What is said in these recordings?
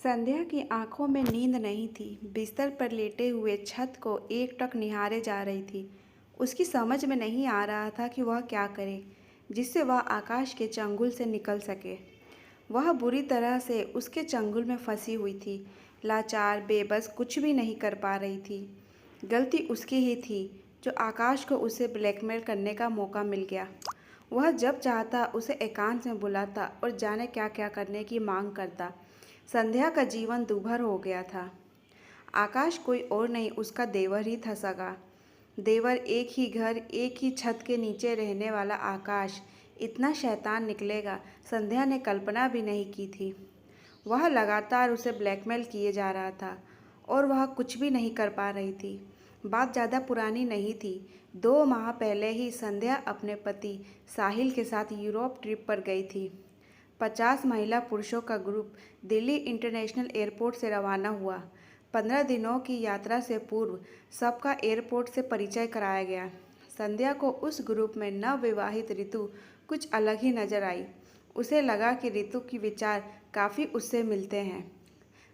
संध्या की आंखों में नींद नहीं थी। बिस्तर पर लेटे हुए छत को एकटक निहारे जा रही थी। उसकी समझ में नहीं आ रहा था कि वह क्या करे जिससे वह आकाश के चंगुल से निकल सके। वह बुरी तरह से उसके चंगुल में फंसी हुई थी, लाचार, बेबस, कुछ भी नहीं कर पा रही थी। गलती उसकी ही थी जो आकाश को उसे ब्लैकमेल करने का मौका मिल गया। वह जब चाहता उसे एकांत में बुलाता और जाने क्या क्या करने की मांग करता। संध्या का जीवन दूभर हो गया था। आकाश कोई और नहीं, उसका देवर ही था, सगा देवर। एक ही घर, एक ही छत के नीचे रहने वाला आकाश इतना शैतान निकलेगा, संध्या ने कल्पना भी नहीं की थी। वह लगातार उसे ब्लैकमेल किए जा रहा था और वह कुछ भी नहीं कर पा रही थी। बात ज़्यादा पुरानी नहीं थी। 2 माह पहले ही संध्या अपने पति साहिल के साथ यूरोप ट्रिप पर गई थी। 50 महिला पुरुषों का ग्रुप दिल्ली इंटरनेशनल एयरपोर्ट से रवाना हुआ। 15 दिनों की यात्रा से पूर्व सबका एयरपोर्ट से परिचय कराया गया। संध्या को उस ग्रुप में नवविवाहित ऋतु कुछ अलग ही नजर आई। उसे लगा कि ऋतु के विचार काफ़ी उससे मिलते हैं।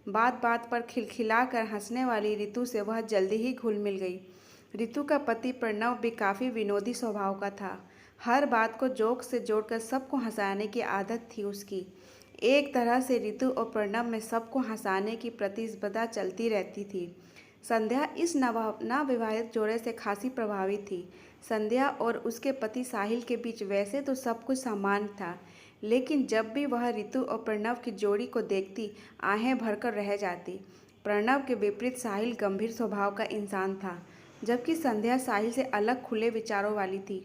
बात बात पर खिलखिलाकर हंसने वाली ऋतु से वह जल्दी ही घुल मिल गई। ऋतु का पति प्रणव भी काफ़ी विनोदी स्वभाव का था। हर बात को जोक से जोड़कर सबको हंसाने की आदत थी उसकी। एक तरह से ऋतु और प्रणव में सबको हंसाने की प्रतिस्पर्धा चलती रहती थी। संध्या इस नवविवाहित जोड़े से खासी प्रभावित थी। संध्या और उसके पति साहिल के बीच वैसे तो सब कुछ सामान्य था, लेकिन जब भी वह ऋतु और प्रणव की जोड़ी को देखती, आहें भरकर रह जाती। प्रणव के विपरीत साहिल गंभीर स्वभाव का इंसान था, जबकि संध्या साहिल से अलग खुले विचारों वाली थी।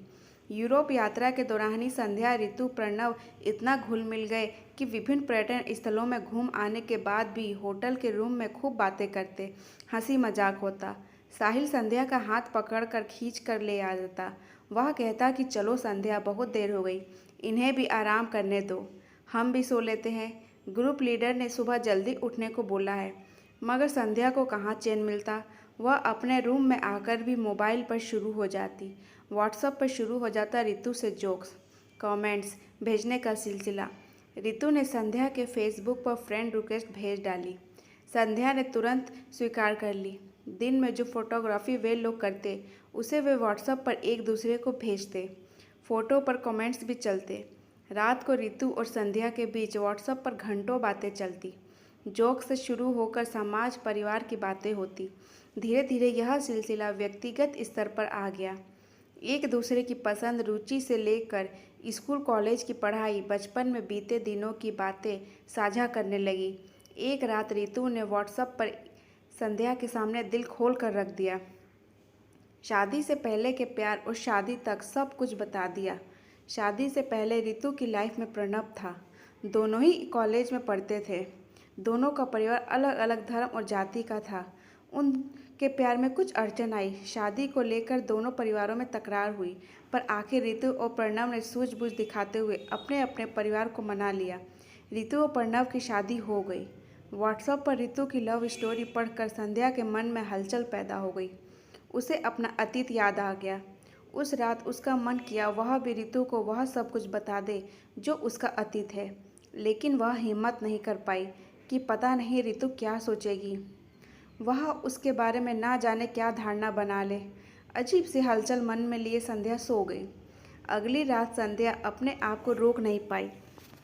यूरोप यात्रा के दौरान ही संध्या, ऋतु, प्रणव इतना घुल मिल गए कि विभिन्न पर्यटन स्थलों में घूम आने के बाद भी होटल के रूम में खूब बातें करते, हंसी मजाक होता। साहिल संध्या का हाथ पकड़कर खींच कर ले आ जाता। वह कहता कि चलो संध्या, बहुत देर हो गई, इन्हें भी आराम करने दो, हम भी सो लेते हैं। ग्रुप लीडर ने सुबह जल्दी उठने को बोला है, मगर संध्या को कहाँ चैन मिलता। वह अपने रूम में आकर भी मोबाइल पर शुरू हो जाती। व्हाट्सएप पर शुरू हो जाता ऋतु से जोक्स, कमेंट्स भेजने का सिलसिला। ऋतु ने संध्या के फेसबुक पर फ्रेंड रिक्वेस्ट भेज डाली। संध्या ने तुरंत स्वीकार कर ली। दिन में जो फोटोग्राफी वे लोग करते, उसे वे व्हाट्सएप पर एक दूसरे को भेजते। फ़ोटो पर कमेंट्स भी चलते। रात को ऋतु और संध्या के बीच व्हाट्सएप पर घंटों बातें चलती। जोक से शुरू होकर समाज, परिवार की बातें होती। धीरे धीरे यह सिलसिला व्यक्तिगत स्तर पर आ गया। एक दूसरे की पसंद, रुचि से लेकर स्कूल कॉलेज की पढ़ाई, बचपन में बीते दिनों की बातें साझा करने लगी। एक रात ऋतु ने व्हाट्सएप पर संध्या के सामने दिल खोल कर रख दिया। शादी से पहले के प्यार और शादी तक सब कुछ बता दिया। शादी से पहले ऋतु की लाइफ में प्रणव था। दोनों ही कॉलेज में पढ़ते थे। दोनों का परिवार अलग अलग धर्म और जाति का था। उनके प्यार में कुछ अड़चन आई। शादी को लेकर दोनों परिवारों में तकरार हुई, पर आखिर ऋतु और प्रणव ने सूझबूझ दिखाते हुए अपने अपने परिवार को मना लिया। ऋतु और प्रणव की शादी हो गई। व्हाट्सएप पर ऋतु की लव स्टोरी पढ़कर संध्या के मन में हलचल पैदा हो गई। उसे अपना अतीत याद आ गया। उस रात उसका मन किया वह भी ऋतु को वह सब कुछ बता दे जो उसका अतीत है, लेकिन वह हिम्मत नहीं कर पाई कि पता नहीं ऋतु क्या सोचेगी। वह उसके बारे में ना जाने क्या धारणा बना ले। अजीब सी हलचल मन में लिए संध्या सो गई। अगली रात संध्या अपने आप को रोक नहीं पाई।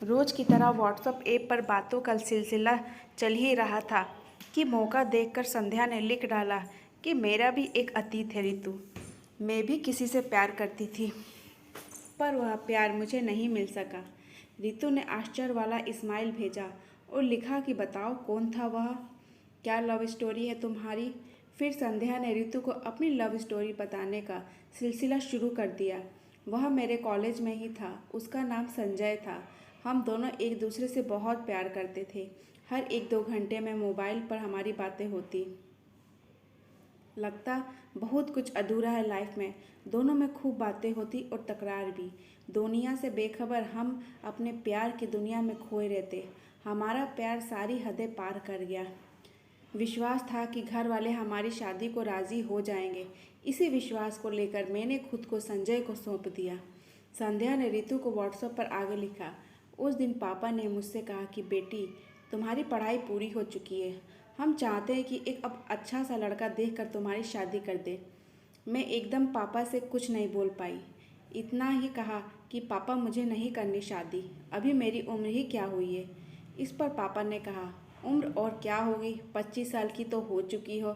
रोज की तरह व्हाट्सएप ऐप पर बातों का सिलसिला चल ही रहा था कि मौका देखकर संध्या ने लिख डाला कि मेरा भी एक अतीत है ऋतु। मैं भी किसी से प्यार करती थी, पर वह प्यार मुझे नहीं मिल सका। ऋतु ने आश्चर्य वाला स्माइल भेजा और लिखा कि बताओ कौन था वह, क्या लव स्टोरी है तुम्हारी। फिर संध्या ने ऋतु को अपनी लव स्टोरी बताने का सिलसिला शुरू कर दिया। वह मेरे कॉलेज में ही था। उसका नाम संजय था। हम दोनों एक दूसरे से बहुत प्यार करते थे। हर 1-2 घंटे में मोबाइल पर हमारी बातें होती। लगता बहुत कुछ अधूरा है लाइफ में। दोनों में खूब बातें होती और तकरार भी। दुनिया से बेखबर हम अपने प्यार की दुनिया में खोए रहते। हमारा प्यार सारी हदें पार कर गया। विश्वास था कि घर वाले हमारी शादी को राज़ी हो जाएंगे। इसी विश्वास को लेकर मैंने खुद को संजय को सौंप दिया। संध्या ने ऋतु को व्हाट्सएप पर आगे लिखा, उस दिन पापा ने मुझसे कहा कि बेटी, तुम्हारी पढ़ाई पूरी हो चुकी है। हम चाहते हैं कि एक अब अच्छा सा लड़का देखकर तुम्हारी शादी कर दे। मैं एकदम पापा से कुछ नहीं बोल पाई। इतना ही कहा कि पापा मुझे नहीं करनी शादी, अभी मेरी उम्र ही क्या हुई है। इस पर पापा ने कहा, उम्र और क्या होगी, 25 साल की तो हो चुकी हो।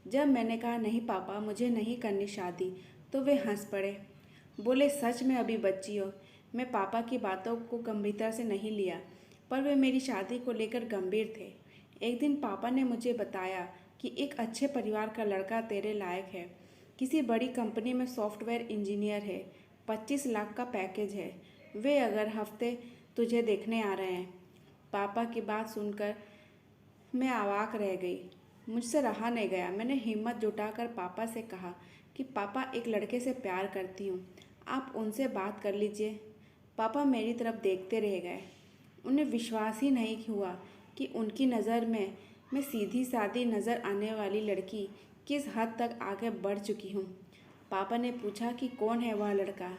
जब मैंने कहा नहीं पापा मुझे नहीं करनी शादी, तो वे हंस पड़े। बोले सच में अभी बच्ची हो। मैं पापा की बातों को गंभीरता से नहीं लिया, पर वे मेरी शादी को लेकर गंभीर थे। एक दिन पापा ने मुझे बताया कि एक अच्छे परिवार का लड़का तेरे लायक है। किसी बड़ी कंपनी में सॉफ्टवेयर इंजीनियर है। 25 लाख का पैकेज है। वे अगर हफ्ते तुझे देखने आ रहे हैं। पापा की बात सुनकर मैं अवाक रह गई। मुझसे रहा नहीं गया। मैंने हिम्मत जुटाकर पापा से कहा कि पापा एक लड़के से प्यार करती हूँ, आप उनसे बात कर लीजिए। पापा मेरी तरफ देखते रह गए। उन्हें विश्वास ही नहीं हुआ कि उनकी नज़र में मैं सीधी सादी नज़र आने वाली लड़की किस हद तक आगे बढ़ चुकी हूँ। पापा ने पूछा कि कौन है वह लड़का।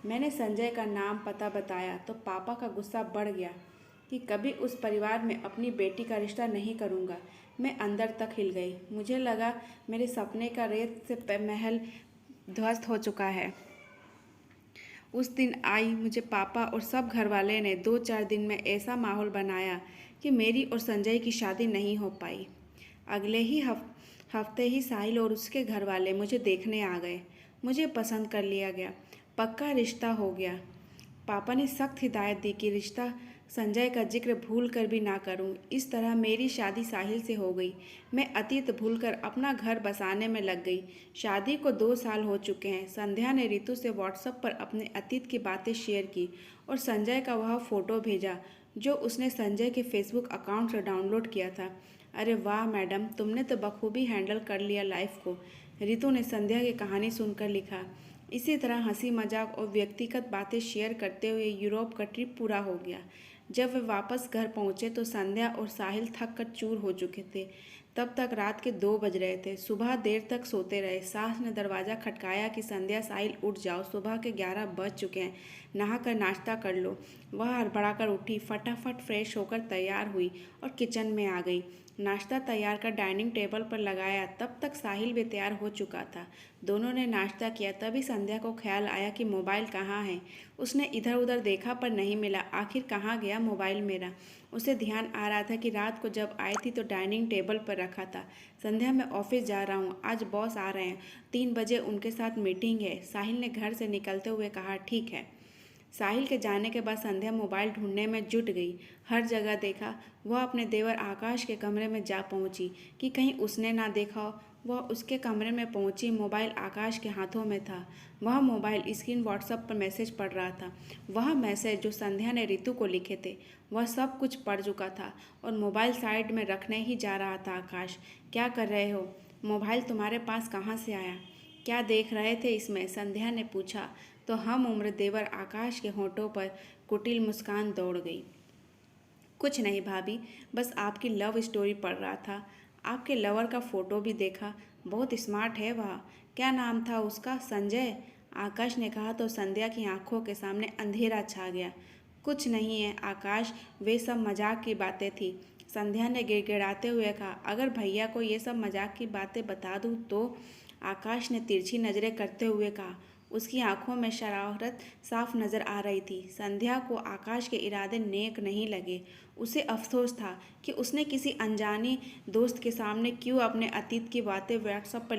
मैंने संजय का नाम पता बताया तो पापा का गुस्सा बढ़ गया कि कभी उस परिवार में अपनी बेटी का रिश्ता नहीं करूँगा। मैं अंदर तक हिल गई। मुझे लगा मेरे सपने का रेत से महल ध्वस्त हो चुका है। उस दिन आई मुझे पापा और सब घर वाले ने 2-4 दिन में ऐसा माहौल बनाया कि मेरी और संजय की शादी नहीं हो पाई। अगले ही हफ्ते ही साहिल और उसके घर वाले मुझे देखने आ गए। मुझे पसंद कर लिया गया, पक्का रिश्ता हो गया। पापा ने सख्त हिदायत दी कि रिश्ता संजय का जिक्र भूल कर भी ना करूं। इस तरह मेरी शादी साहिल से हो गई। मैं अतीत भूलकर अपना घर बसाने में लग गई। शादी को 2 साल हो चुके हैं। संध्या ने रितु से व्हाट्सएप पर अपने अतीत की बातें शेयर की और संजय का वह फ़ोटो भेजा जो उसने संजय के फेसबुक अकाउंट से डाउनलोड किया था। अरे वाह मैडम, तुमने तो बखूबी हैंडल कर लिया लाइफ को, रितु ने संध्या की कहानी सुनकर लिखा। इसी तरह हंसी मजाक और व्यक्तिगत बातें शेयर करते हुए यूरोप का ट्रिप पूरा हो गया। जब वे वापस घर पहुंचे तो संध्या और साहिल थक कर चूर हो चुके थे। तब तक रात के 2 बज रहे थे। सुबह देर तक सोते रहे। सास ने दरवाज़ा खटकाया कि संध्या साहिल उठ जाओ, सुबह के 11 बज चुके हैं, नहाकर नाश्ता कर लो। वह हड़बड़ाकर उठी, फटाफट फ्रेश होकर तैयार हुई और किचन में आ गई। नाश्ता तैयार कर डाइनिंग टेबल पर लगाया। तब तक साहिल भी तैयार हो चुका था। दोनों ने नाश्ता किया। तभी संध्या को ख्याल आया कि मोबाइल कहाँ है। उसने इधर उधर देखा पर नहीं मिला। आखिर कहाँ गया मोबाइल मेरा। उसे ध्यान आ रहा था कि रात को जब आई थी तो डाइनिंग टेबल पर रखा था। संध्या मैं ऑफिस जा रहा हूँ, आज बॉस आ रहे हैं, 3 बजे उनके साथ मीटिंग है, साहिल ने घर से निकलते हुए कहा। ठीक है। साहिल के जाने के बाद संध्या मोबाइल ढूंढने में जुट गई। हर जगह देखा। वह अपने देवर आकाश के कमरे में जा पहुंची कि कहीं उसने ना देखा हो। वह उसके कमरे में पहुंची। मोबाइल आकाश के हाथों में था। वह मोबाइल स्क्रीन व्हाट्सएप पर मैसेज पढ़ रहा था। वह मैसेज जो संध्या ने रितु को लिखे थे। वह सब कुछ पढ़ चुका था और मोबाइल साइड में रखने ही जा रहा था। आकाश, क्या कर रहे हो? मोबाइल तुम्हारे पास कहाँ से आया? क्या देख रहे थे इसमें? संध्या ने पूछा तो हम उम्र देवर आकाश के होठों पर कुटिल मुस्कान दौड़ गई। कुछ नहीं भाभी, बस आपकी लव स्टोरी पढ़ रहा था। आपके लवर का फ़ोटो भी देखा, बहुत स्मार्ट है वह। क्या नाम था उसका? संजय, आकाश ने कहा तो संध्या की आंखों के सामने अंधेरा छा गया। कुछ नहीं है आकाश, वे सब मजाक की बातें थी, संध्या ने गिड़गिड़ाते हुए कहा। अगर भैया को ये सब मजाक की बातें बता दूँ तो? आकाश ने तिरछी नज़रें करते हुए कहा। उसकी आंखों में शरारत साफ नजर आ रही थी। संध्या को आकाश के इरादे नेक नहीं लगे। उसे अफसोस था कि उसने किसी अनजानी दोस्त के सामने क्यों अपने अतीत की बातें व्हाट्सएप पर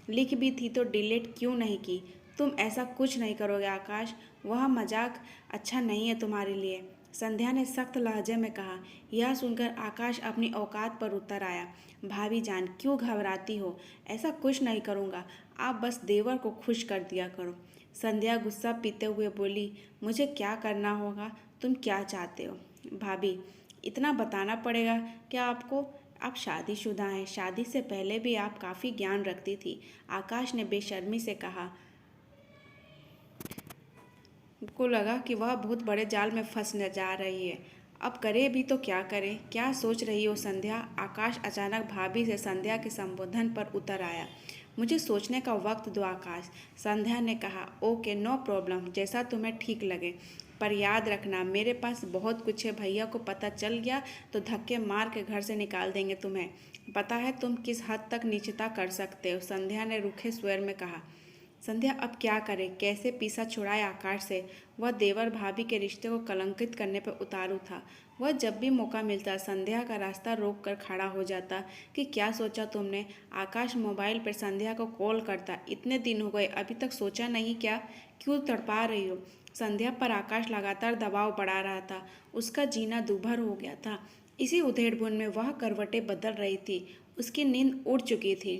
लिख भी थी तो डिलीट क्यों नहीं की। तुम ऐसा कुछ नहीं करोगे आकाश, वह मजाक अच्छा नहीं है तुम्हारे लिए, संध्या ने सख्त लहजे में कहा। यह सुनकर आकाश अपनी औकात पर उतर आया। भाभी जान, क्यों घबराती हो? ऐसा कुछ नहीं करूँगा, आप बस देवर को खुश कर दिया करो। संध्या गुस्सा पीते हुए बोली। मुझे क्या करना होगा? तुम क्या चाहते हो? भाभी, इतना बताना पड़ेगा क्या आपको? आप शादीशुदा हैं। शादी से पहले भी आप काफ़ी ज्ञान रखती थी, आकाश ने बेशर्मी से कहा। को लगा कि वह बहुत बड़े जाल में फंस जा रही है। अब करे भी तो क्या करे? क्या सोच रही हो संध्या? आकाश अचानक भाभी से संध्या के संबोधन पर उतर आया। मुझे सोचने का वक्त दो आकाश, संध्या ने कहा। ओके, नो प्रॉब्लम, जैसा तुम्हें ठीक लगे। पर याद रखना मेरे पास बहुत कुछ है, भैया को पता चल गया तो धक्के मार के घर से निकाल देंगे तुम्हें। पता है तुम किस हद तक नीचता कर सकते हो, संध्या ने रूखे स्वर में कहा। संध्या अब क्या करे, कैसे पीछा छुड़ाए आकाश से। वह देवर भाभी के रिश्ते को कलंकित करने पर उतारू था। वह जब भी मौका मिलता संध्या का रास्ता रोक कर खड़ा हो जाता कि क्या सोचा तुमने। आकाश मोबाइल पर संध्या को कॉल करता, इतने दिन हो गए अभी तक सोचा नहीं क्या, क्यों तड़पा रही हो। संध्या पर आकाश लगातार दबाव बढ़ा रहा था, उसका जीना दूभर हो गया था। इसी उधेड़बुन में वह करवटें बदल रही थी, उसकी नींद उड़ चुकी थी।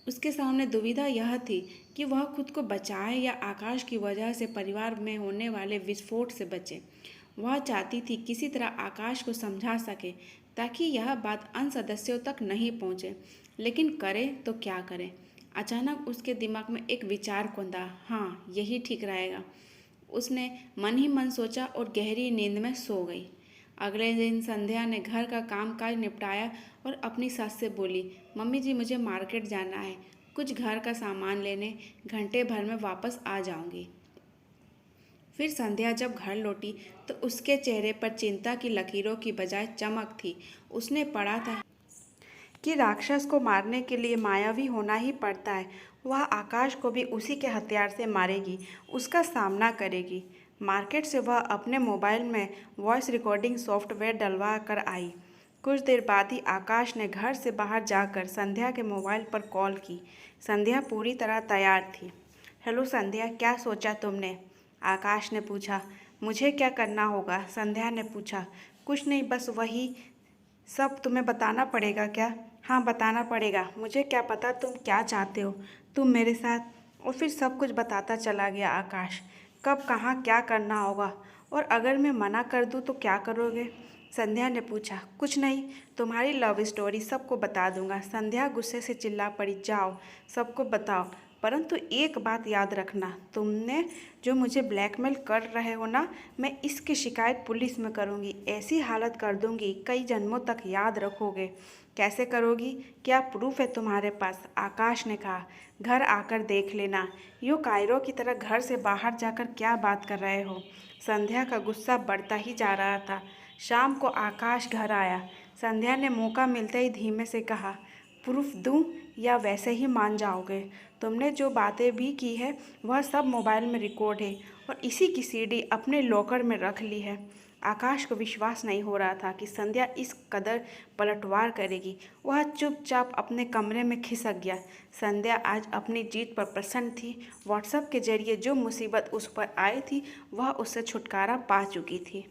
उसके सामने दुविधा यह थी कि वह खुद को बचाए या आकाश की वजह से परिवार में होने वाले विस्फोट से बचे। वह चाहती थी किसी तरह आकाश को समझा सके ताकि यह बात अन्य सदस्यों तक नहीं पहुंचे, लेकिन करे तो क्या करे। अचानक उसके दिमाग में एक विचार कौंधा, हाँ यही ठीक रहेगा। उसने मन ही मन सोचा और गहरी नींद में सो गई। अगले दिन संध्या ने घर का कामकाज निपटाया और अपनी सास से बोली, मम्मी जी मुझे मार्केट जाना है, कुछ घर का सामान लेने, घंटे भर में वापस आ जाऊंगी। फिर संध्या जब घर लौटी तो उसके चेहरे पर चिंता की लकीरों की बजाय चमक थी। उसने पढ़ा था कि राक्षस को मारने के लिए मायावी होना ही पड़ता है। वह आकाश को भी उसी के हथियार से मारेगी, उसका सामना करेगी। मार्केट से वह अपने मोबाइल में वॉइस रिकॉर्डिंग सॉफ्टवेयर डलवा कर आई। कुछ देर बाद ही आकाश ने घर से बाहर जाकर संध्या के मोबाइल पर कॉल की। संध्या पूरी तरह तैयार थी। हेलो संध्या, क्या सोचा तुमने? आकाश ने पूछा। मुझे क्या करना होगा? संध्या ने पूछा। कुछ नहीं, बस वही सब तुम्हें बताना पड़ेगा क्या? हाँ बताना पड़ेगा। मुझे क्या पता तुम क्या चाहते हो, तुम मेरे साथ। और फिर सब कुछ बताता चला गया आकाश। कब कहाँ क्या करना होगा, और अगर मैं मना कर दूँ तो क्या करोगे? संध्या ने पूछा। कुछ नहीं, तुम्हारी लव स्टोरी सबको बता दूंगा। संध्या गुस्से से चिल्ला पड़ी। जाओ सबको बताओ, परंतु एक बात याद रखना, तुमने जो मुझे ब्लैकमेल कर रहे हो ना, मैं इसकी शिकायत पुलिस में करूँगी। ऐसी हालत कर दूँगी कई जन्मों तक याद रखोगे। कैसे करोगी? क्या प्रूफ है तुम्हारे पास? आकाश ने कहा। घर आकर देख लेना। यूँ कायरों की तरह घर से बाहर जाकर क्या बात कर रहे हो? संध्या का गुस्सा बढ़ता ही जा रहा था। शाम को आकाश घर आया। संध्या ने मौका मिलते ही धीमे से कहा, प्रूफ दूं या वैसे ही मान जाओगे? तुमने जो बातें भी की है वह सब मोबाइल में रिकॉर्ड है और इसी की सीडी अपने लॉकर में रख ली है। आकाश को विश्वास नहीं हो रहा था कि संध्या इस कदर पलटवार करेगी। वह चुपचाप अपने कमरे में खिसक गया। संध्या आज अपनी जीत पर प्रसन्न थी। व्हाट्सएप के जरिए जो मुसीबत उस पर आई थी वह उससे छुटकारा पा चुकी थी।